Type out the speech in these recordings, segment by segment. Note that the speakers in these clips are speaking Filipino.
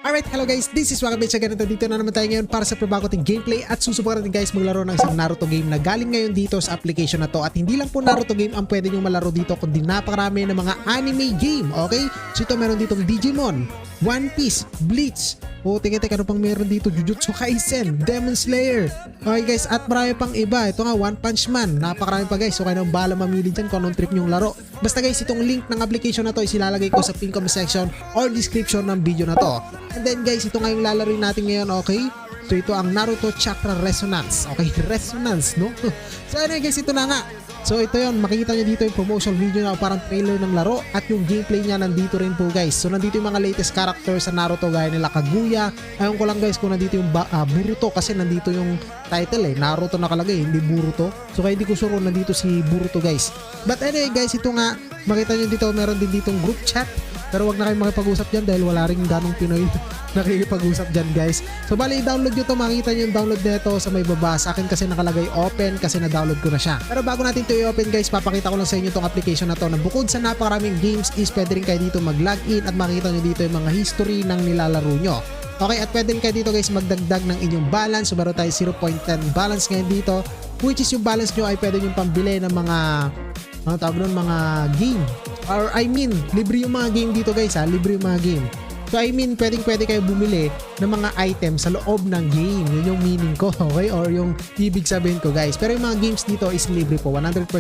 Alright, hello guys, this is Wakabitch again. Dito na naman tayo ngayon para sa pabagoting gameplay at susubukan natin guys maglaro ng isang Naruto game na galing ngayon dito sa application na to. At hindi lang po Naruto game ang pwede nyo malaro dito kundi napakarami ng mga anime game, okay? So ito meron ditong Digimon, One Piece, Bleach, tingnan ano pang meron dito, Jujutsu Kaisen, Demon Slayer, okay guys, at marami pang iba. Ito nga, One Punch Man, napakarami pa guys. So kayo nang bahala mamili dyan kung anong trip nyong laro. Basta guys, itong link ng application na to is ilalagay ko sa pin comment section or description ng video na to. And then guys, ito nga yung lalaroin natin ngayon, okay? So ito ang Naruto Chakra Resonance, okay? Resonance, no? So anyway guys, ito na nga. So ito yon, makikita nyo dito yung promotional video na parang trailer ng laro at yung gameplay niya nandito rin po guys. So nandito yung mga latest characters sa Naruto gaya nila Kaguya. Ayun ko lang guys kung nandito yung Boruto kasi nandito yung title Naruto nakalagay, hindi Boruto. So kaya hindi ko sure kung nandito si Boruto guys. But anyway guys, ito nga, makita nyo dito meron din ditong group chat. Pero wag na kayong makipag-usap dyan dahil wala rin ganong Pinoy nakikipag-usap dyan guys. So bali i-download nyo to, makikita nyo yung download nito sa may baba. Sa akin kasi nakalagay open kasi na-download ko na siya. Pero bago natin to i-open guys, papakita ko lang sa inyo tong application na to na bukod sa napakaraming games is pwede rin kayo dito mag-login at makikita nyo dito yung mga history ng nilalaro nyo. Okay, at pwede rin kayo dito guys magdagdag ng inyong balance. So meron tayo 0.10 balance ngayon dito, which is yung balance nyo ay pwede nyo pambili ng mga mga game. Or I mean, libre yung mga game dito guys libre yung mga game. So I mean, pwede kayo bumili ng mga items sa loob ng game. Yun yung meaning ko, okay? Or yung ibig sabihin ko guys. Pero yung mga games dito is libre po, 100%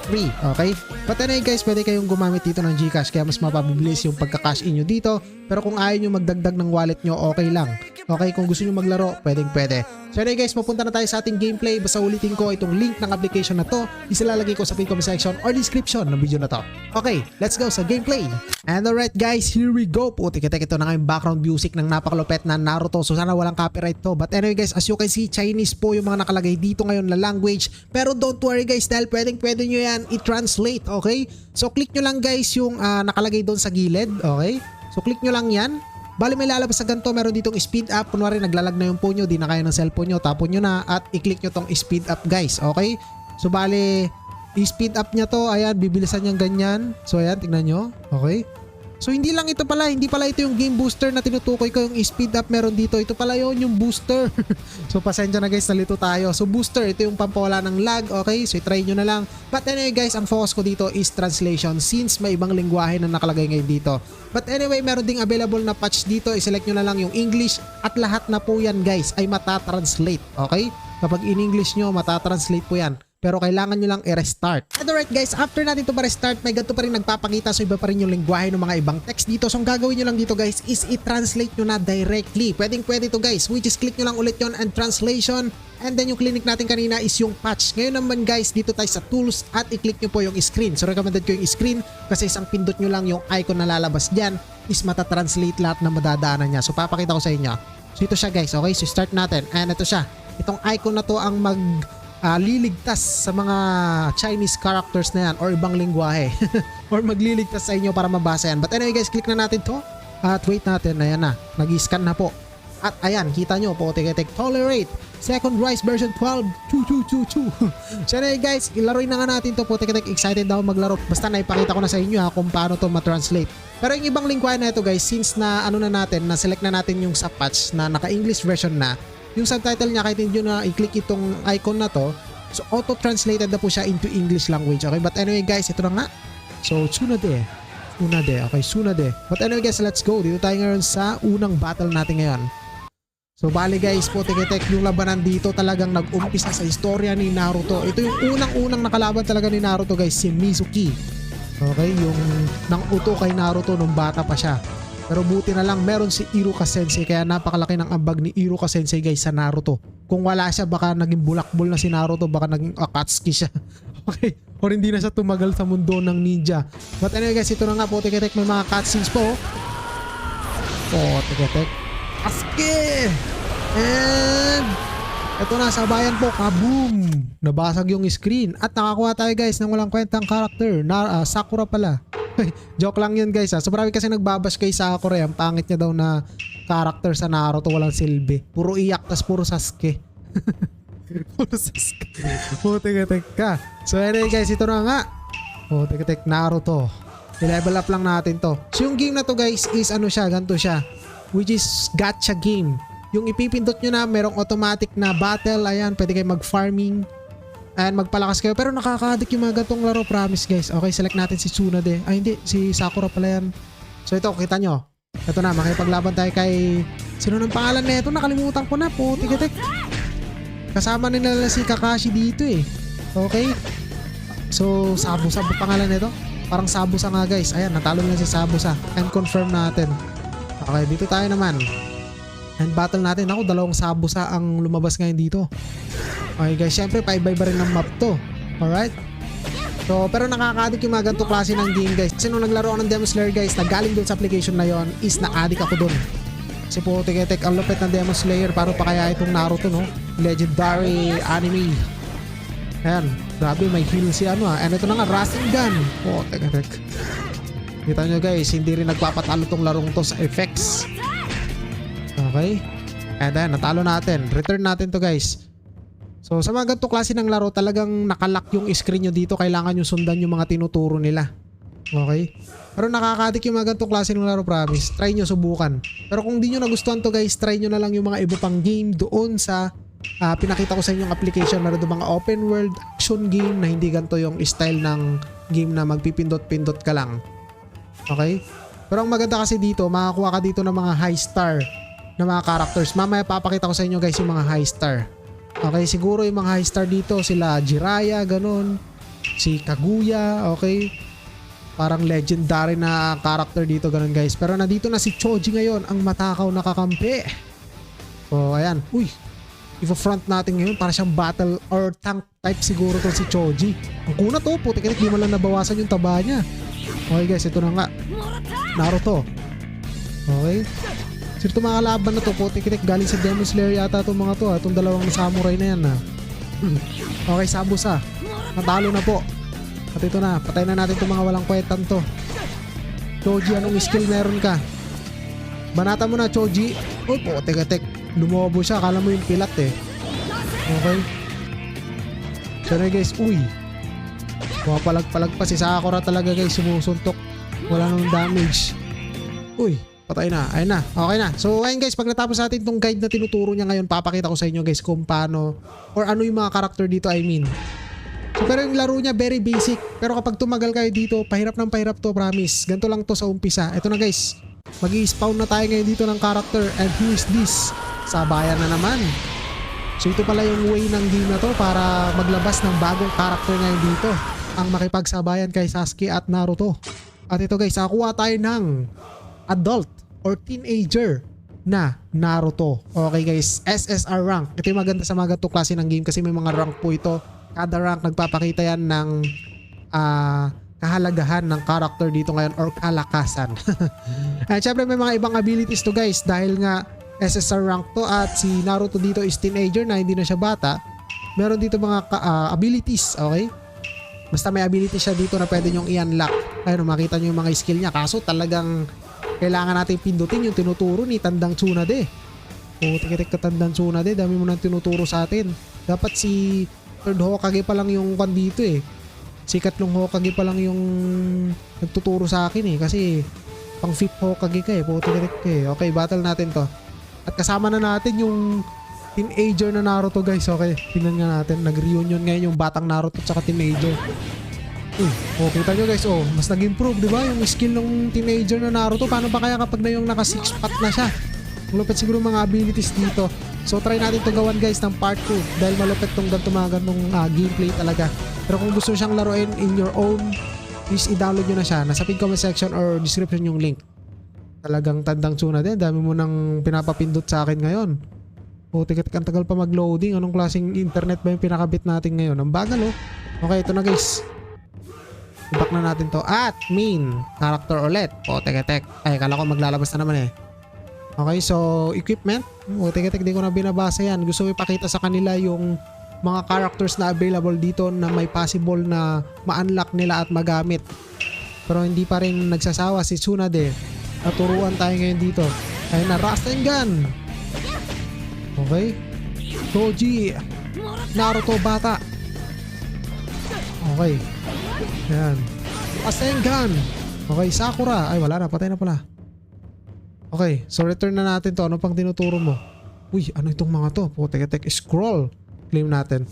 free, okay? But anyway guys, pwede kayong gumamit dito ng GCash kaya mas mapabilis yung pagka-cash in nyo dito. Pero kung ayaw nyo magdagdag ng wallet nyo, okay lang. Okay, kung gusto nyo maglaro, pwede. So anyway guys, mapunta na tayo sa ating gameplay. Basta ulitin ko itong link ng application na to, isilalagay ko sa pin comment section or description ng video na to. Okay, let's go sa gameplay. And alright guys, here we go. Putik-tik, ito na nga yung background music ng napakalupet na Naruto. So sana walang copyright to. But anyway guys, as you can see, Chinese po yung mga nakalagay dito ngayon na language. Pero don't worry guys, dahil pwede nyo yan i-translate, okay? So click nyo lang guys yung nakalagay doon sa gilid, okay? So click nyo lang yan. Bali may lalabas sa ganito, meron ditong speed up. Kunwari naglalag na yung phone nyo, di na kaya ng cellphone nyo, tapon nyo na at i-click nyo tong speed up guys, okay? So bali, i-speed up nya to, ayan, bibilisan niyang ganyan. So ayan, tingnan nyo, okay? So hindi lang ito pala, hindi pala ito yung game booster na tinutukoy ko, yung speed up meron dito. Ito pala yun, yung booster. So pasensya na guys, nalito tayo. So booster, ito yung pampawala ng lag, okay? So i-try nyo na lang. But anyway guys, ang focus ko dito is translation since may ibang lingwahe na nakalagay ngayon dito. But anyway, meron ding available na patch dito. I-select nyo na lang yung English at lahat na po yan guys ay matatranslate, okay? Kapag in English nyo, matatranslate po yan. Pero kailangan nyo lang i-restart. And alright guys, after natin ito ma-restart, may ganito pa rin nagpapakita. So iba pa rin yung lingwahe ng mga ibang text dito. So ang gagawin nyo lang dito guys is i-translate nyo na directly. Pwede to guys, which is click nyo lang ulit yon and translation. And then yung clinic natin kanina is yung patch. Ngayon naman guys, dito tayo sa tools at i-click nyo po yung screen. So recommended ko yung screen kasi isang pindot nyo lang yung icon na lalabas dyan is matatranslate lahat na madadaanan niya. So papakita ko sa inyo. So ito siya guys, okay? So start natin. And ito siya. Itong icon na to ang liligtas sa mga Chinese characters na yan or ibang lingwahe or magliligtas sa inyo para mabasa yan. But anyway guys, click na natin to at wait natin, ayan na, nag-scan na po at ayan, kita nyo po, tik-tik, tolerate second rise version 12.2222. So anyway guys, ilaroin na nga natin to po, tik-tik, excited daw maglaro. Basta naipakita ko na sa inyo kung paano to matranslate. Pero yung ibang lingwahe na ito guys, since na na natin, na select na natin yung sa patch na naka-English version na, yung subtitle niya, kahit hindi nyo na i-click itong icon na to, so auto-translated na po siya into English language, okay? But anyway guys, ito na nga. So, Tsunade, okay, Tsunade. But anyway guys, let's go. Dito tayo ngayon sa unang battle natin ngayon. So, bali guys, po, tek-tek, yung labanan dito talagang nag-umpisa sa istorya ni Naruto. Ito yung unang nakalaban talaga ni Naruto guys, si Mizuki. Okay, yung nang uto kay Naruto nung bata pa siya. Pero buti na lang meron si Iruka Sensei, kaya napakalaki ng ambag ni Iruka Sensei guys sa Naruto. Kung wala siya, baka naging bulakbol na si Naruto, baka naging Akatsuki siya. Okay, or hindi na siya tumagal sa mundo ng ninja. But anyway guys, ito na nga po, tek-tek, may mga cutscenes po. Tek-tek, Asuke! And ito na, sabayan po, kaboom! Nabasag yung screen at nakakuha tayo guys ng walang kwentang character na Sakura pala. Joke lang yun guys So marami kasi nagbabash kay Sakura, ang pangit niya daw na character sa Naruto, walang silbi, puro iyak tas puro Sasuke. Puro Sasuke. Tek-tek ka. So anyway guys, ito na nga. Tek-tek, Naruto. I-level up lang natin to. So yung game na to guys is ano siya, ganito siya. which is gacha game. Yung ipipindot nyo na merong automatic na battle. Ayan, pwede kayo mag-farming. Ayan, magpalakas kayo. Pero nakaka-addict yung mga gantong laro, promise guys. Okay, select natin si Tsunade. Ay hindi, si Sakura pala yan. So ito, kita nyo. Ito na, makipaglaban tayo kay... Sino ng pangalan na ito? Nakalimutan ko na po. Tigatik. Kasama nila si Kakashi dito eh. Okay. So, Sabusa pangalan nito. Parang Sabusa nga guys. Ayan, natalo na si Sabusa. And confirm natin. Okay, dito tayo naman. And battle natin. Ako, dalawang Sabusa ang lumabas ngayon dito. Okay guys, syempre pa-iba-iba rin ng map to. Alright? So, pero nakaka-addict yung mga ganito klase ng game guys. Kasi nung naglaro ako ng Demon Slayer guys, na galing doon sa application na yon is na-addict ako doon. Kasi po, tek ang lupit ng Demon Slayer. Paano pa kaya itong Naruto, no? Legendary anime. Ayan, grabe, may heal si ano ah. And ito na nga, Rasengan. Oh, tek. Kita nyo guys, hindi rin nagpapatalo tong larong to sa effects. Okay? And then, natalo natin. Return natin to guys. So, sa mga ganito klase ng laro, talagang nakalock yung screen nyo dito. Kailangan nyo sundan yung mga tinuturo nila. Okay? Pero nakaka-addict yung mga ganito klase ng laro, promise. Try nyo, subukan. Pero kung di nyo nagustuhan to guys, try nyo na lang yung mga iba pang game doon sa pinakita ko sa inyong application. Meron doon mga open world action game na hindi ganito yung style ng game na magpipindot-pindot ka lang. Okay? Pero ang maganda kasi dito, makakuha ka dito ng mga high star na mga characters. Mamaya papakita ko sa inyo guys yung mga high star. Okay, siguro yung mga high star dito, sila Jiraiya, ganun. Si Kaguya, okay. Parang legendary na character dito, ganun guys. Pero nandito na si Choji ngayon, ang matakaw na kakampi. So, ayan. Uy, i-front natin ngayon para siyang battle or tank type siguro to si Choji. Ang kuna to, puti-kitik, di man lang nabawasan yung taba niya. Okay guys, ito na nga. Naruto. Okay. Sino itong mga laban na to? Putik-kitik, galing sa Demon Slayer yata itong mga to. Itong dalawang samurai na yan. Okay, Sabusa. Natalo na po. At ito na, patay na natin itong mga walang kwetan to. Choji, anong skill meron ka? Banata mo na, Choji. Uy, putik-kitik. Lumobo siya. Akala mo yung pilat eh. Okay. So na guys, uy. Pumapalag-palag pa si Sakura talaga guys. Sumusuntok. Wala nang damage. Uy. Patay na. Ayun na. Okay na. So, ayun guys, pag natapos natin itong guide na tinuturo niya ngayon, papakita ko sa inyo guys kung paano or ano yung mga character dito, I mean. So, pero yung laro niya, very basic. Pero kapag tumagal kayo dito, pahirap ng pahirap to, promise. Ganito lang to sa umpisa. Ito na guys. Mag-i-spawn na tayo ngayon dito ng character. And who is this? Sabayan na naman. So, ito pala yung way ng game na to para maglabas ng bagong character ngayon dito. Ang makipagsabayan kay Sasuke at Naruto. At ito guys, nakuha tayo ng adult or teenager na Naruto. Okay guys, SSR rank. Ito yung maganda sa mga ganito klase ng game kasi may mga rank po ito. Kada rank nagpapakita yan ng kahalagahan ng character dito ngayon or kalakasan. At syempre may mga ibang abilities to guys dahil nga SSR rank to at si Naruto dito is teenager na hindi na siya bata. Meron dito mga abilities, okay? Basta may ability siya dito na pwede nyong i-unlock. Ayun, makita nyo yung mga skill niya. Kaso talagang kailangan natin pindutin yung tinuturo ni Tandang Tsunade. O, tikitik ka Tandang Tsunade. Dami mo nang tinuturo sa atin. Dapat si third Hokage pa lang yung kwan dito eh. Si katlong Hokage pa lang yung nagtuturo sa akin eh. Kasi pang fifth Hokage ka eh. O, tikitik ka eh. Okay, battle natin to. At kasama na natin yung teenager na Naruto guys. Okay, tingnan nga natin. Nag-reunion ngayon yung batang Naruto at saka teenager. Oh, kita nyo guys, oh, mas nag-improve, di ba? Yung skill ng teenager na Naruto. Paano ba kaya kapag na yung naka 6 pack na siya? Malupit siguro mga abilities dito. So, try natin ito gawan guys ng part 2. Dahil malupit tong ganito mga ganitong gameplay talaga. Pero kung gusto siyang laruin in your own, please i-download nyo na siya. Nasa pin comment section or description yung link. Talagang Tandang Tsunade. Dami mo nang pinapapindot sa akin ngayon. Oh, tikitik, ang tagal pa mag-loading. Anong klaseng internet ba yung pinakabit natin ngayon? Ang bagal oh. Okay, ito na guys. I-back na natin to. At main character ulit. O, tek. Ay, kala ko maglalabas na naman eh. Okay, so equipment. O, tek, di ko na binabasa yan. Gusto ko ipakita sa kanila yung mga characters na available dito na may possible na ma-unlock nila at magamit. Pero hindi pa rin nagsasawa si Tsunade. Naturuan tayo ngayon dito. Ayun na, Rasengan. Okay. Choji. Naruto bata. Okay. Ayan. Rasengan. Okay, Sakura. Ay, wala na. Patay na pala. Okay, so return na natin to. Ano pang tinuturo mo? Uy, ano itong mga to? Putik-tik, scroll. Claim natin.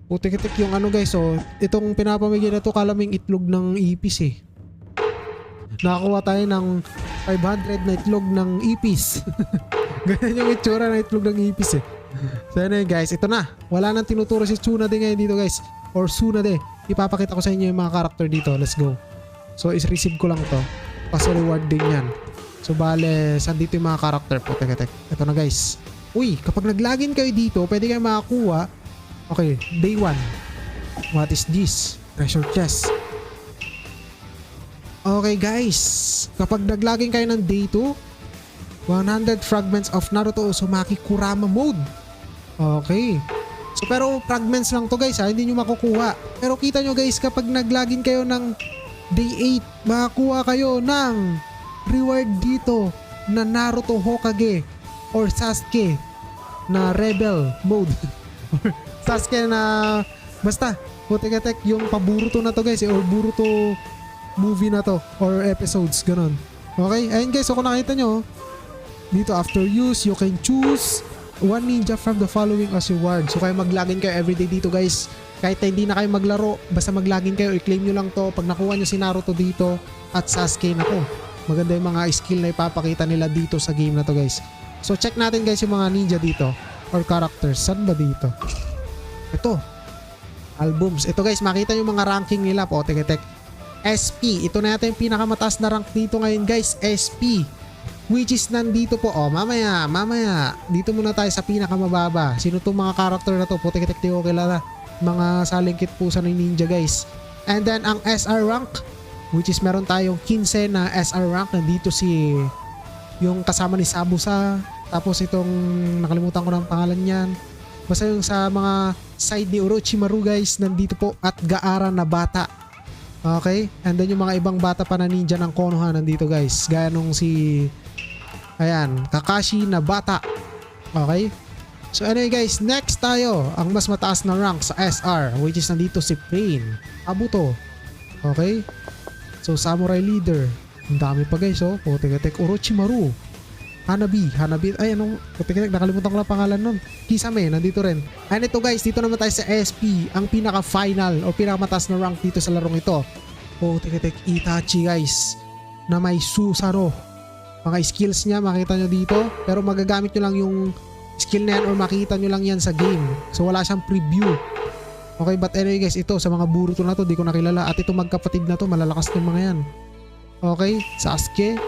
Putik-tik yung ano guys, so itong pinapamigay na to kalaming itlog ng ipis eh. Nakakuha tayo ng 500 na itlog ng ipis. Ganyan yung itsura ng itlog ng ipis eh. So yun guys, ito na. Wala nang tinuturo si Tsunade ngayon dito guys. Or Tsunade. Ipapakita ko sa inyo yung mga karakter dito. Let's go. So is-receive ko lang to. Kasi reward din yan. So bale, saan dito yung mga karakter po? Teka. Ito na guys. Uy, kapag nag-login kayo dito, pwede kayo makakuha. Okay, day 1. What is this? Treasure chest. Okay guys, kapag nag-login kayo ng day 2, 100 fragments of Naruto Uzumaki Kurama mode. Okay. So pero fragments lang to guys ha, hindi nyo makukuha. Pero kita nyo guys, kapag nag-login kayo ng day 8, makakuha kayo ng reward dito na Naruto Hokage or Sasuke na Rebel mode. Sasuke na basta, putik-tik yung paburuto na to guys or Boruto movie na to or episodes, ganun. Okay, ayun guys, so kung nakita nyo dito, after use, you can choose one ninja from the following as reward. So kayo mag-login kayo everyday dito guys. Kahit hindi na kayo maglaro, basta mag-login kayo, i-claim nyo lang to. Pag nakuha nyo si Naruto dito at Sasuke na to, maganda yung mga skill na ipapakita nila dito sa game na to guys. So check natin guys yung mga ninja dito or characters. Saan ba dito? Ito, albums. Ito guys, makita yung mga ranking nila po. Tek. SP, ito na yata yung pinakamataas na rank dito ngayon guys, SP. Which is nandito po, mamaya, dito muna tayo sa pinakamababa. Sino itong mga character na to? Putik-tik di ko kilala. Mga salingkit pusa ng ninja guys. And then ang SR rank, which is meron tayong 15 na SR rank. Nandito si yung kasama ni Sabusa. Tapos itong nakalimutan ko ng pangalan niyan. Basta yung sa mga side ni Orochimaru guys, nandito po at Gaara na bata. Okay? And then yung mga ibang bata pa na ninja ng Konoha nandito guys. Gaya nung si ayan, Kakashi na bata. Okay? So anyway guys, next tayo. Ang mas mataas na rank sa SR, which is nandito si Pain, Kabuto. Okay? So Samurai Leader. Ang dami pa guys oh. Putik-tik, Orochimaru. Hanabi. Ay anong, putik-tik, nakalimutan ko lang pangalan nun. Kisame, nandito rin. And ito guys, dito naman tayo sa SP. Ang pinaka-final o pinakamataas na rank dito sa larong ito. Putik-tik, Itachi guys. Na may Susanoo. Mga skills niya makita nyo dito, pero magagamit nyo lang yung skill na yan or makita nyo lang yan sa game, so wala siyang preview. Okay, but anyway guys, ito sa mga Boruto na to di ko nakilala, at ito magkapatid na to, malalakas ng mga yan. Okay, Sasuke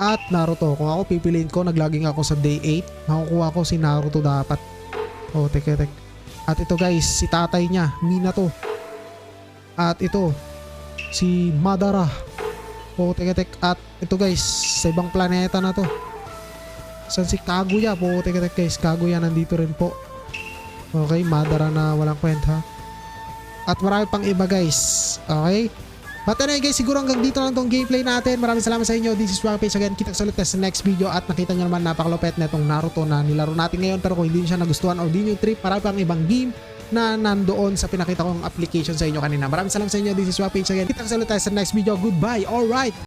at Naruto. Kung ako pipiliin ko, naglaging ako sa day 8, makukuha ko si Naruto dapat. Oh, tek. At ito guys, si tatay niya, Minato. At ito si Madara. Oh, tek. At ito guys, sa ibang planeta na to. Saan si Kaguya? Po, tek guys, Kaguya nandito rin po. Okay, Madara na walang kwenta. At marami pang iba guys. Okay? But anyway guys, siguro hanggang dito lang tong gameplay natin. Maraming salamat sa inyo. This is Swagpage again. Kita sa ulit sa next video. At nakita nyo naman napakalupet na itong Naruto na nilaro natin ngayon. Pero kung hindi nyo siya nagustuhan o hindi nyo trip, marami pang ibang game na nandoon sa pinakita kong application sa inyo kanina. Maraming salamat sa inyo. This is Swagpage again. Kita sa ulit sa next video. Goodbye. Alright.